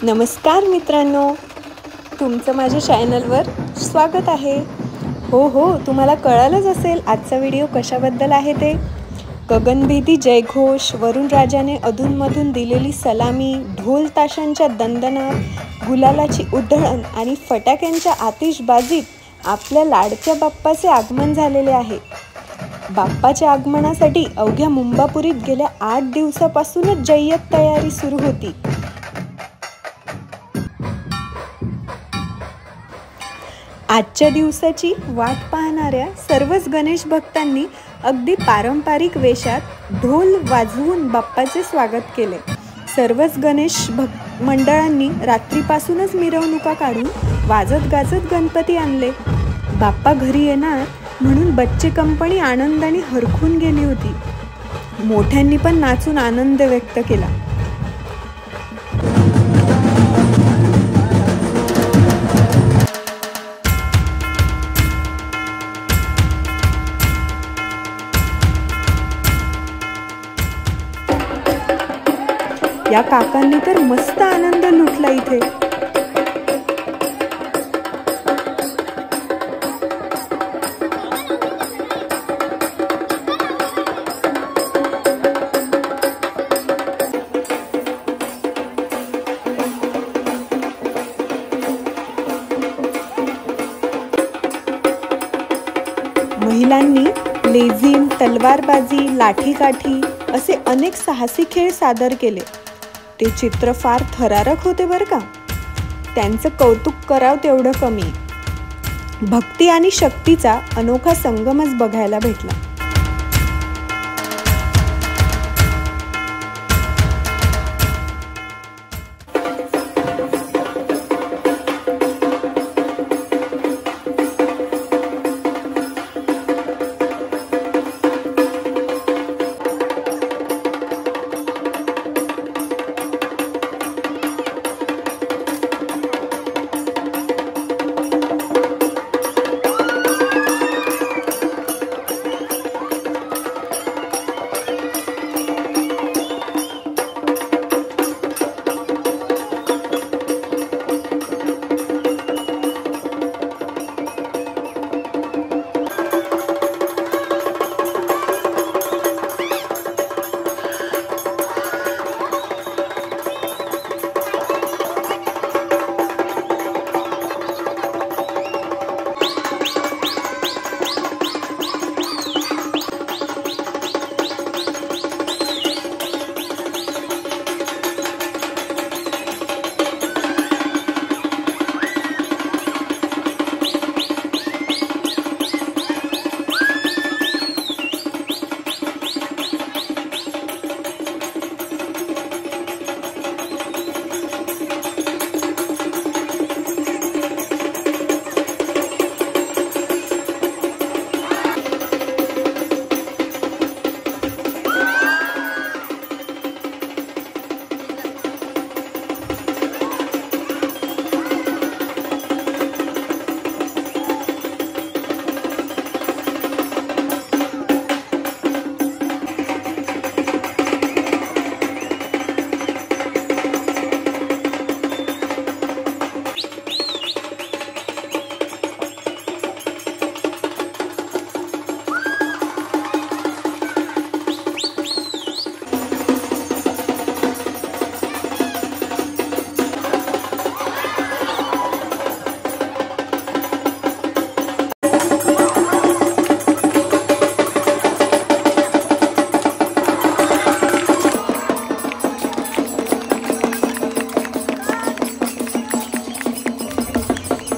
नमस्कार मित्रांनो, तुमचं माझ्या चॅनलवर स्वागत आहे। हो, तुम्हाला कळालंच असेल आजचा व्हिडिओ कशाबद्दल आहे ते। गगनभेदी जयघोष, वरुण राजाने अधूनमधून दिलेली सलामी, ढोल ताशांच्या दणदणाट, गुलालाची उधळण आणि फटाक्यांच्या आतिषबाजीत आपल्या लाडक्या बाप्पाचे आगमन झालेले आहे। बाप्पाच्या आगमनासाठी अवघ्या मुंबापुरीत गेल्या 8 दिवसापासूनच जय्यत तयारी सुरू होती। आजच्या दिवसाची वाट पाहणाऱ्या सर्वच गणेश भक्तांनी अगदी पारंपरिक वेशात ढोल वाजवून बाप्पाचे स्वागत केले। सर्वच गणेश मंडळांनी रात्रीपासूनच मिरवणुका काढून वाजत गाजत गणपती आणले। बाप्पा घरी येणार म्हणून बच्चे कंपनी आनंदाने हरखून गेली होती। मोठ्यांनी पण नाचून आनंद व्यक्त केला। या काकांनी तर मस्त आनंद लुटला इथे। महिलांनी लेझीम, तलवारबाजी, लाठीकाठी असे अनेक साहसी खेळ सादर केले। ते चित्र फार थरारक होते बरं का। त्यांचं कौतुक करावं तेवढं कमी। भक्ती आणि शक्तीचा अनोखा संगमच बघायला भेटला।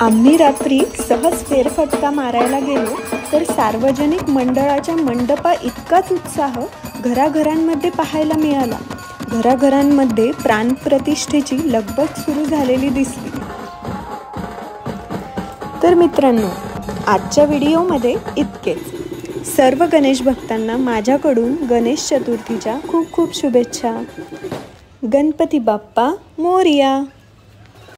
आम्ही रात्री सहज फेरफटका मारायला गेलो तर सार्वजनिक मंडळाच्या मंडपा इतकाच उत्साह घराघरांमध्ये पाहायला मिळाला। घराघरांमध्ये प्राणप्रतिष्ठेची लगबग सुरू झालेली दिसली। तर मित्रांनो, आजच्या व्हिडिओमध्ये इतकेच। सर्व गणेश भक्तांना माझ्याकडून गणेश चतुर्थीच्या खूप खूप शुभेच्छा। गणपती बाप्पा मोरया।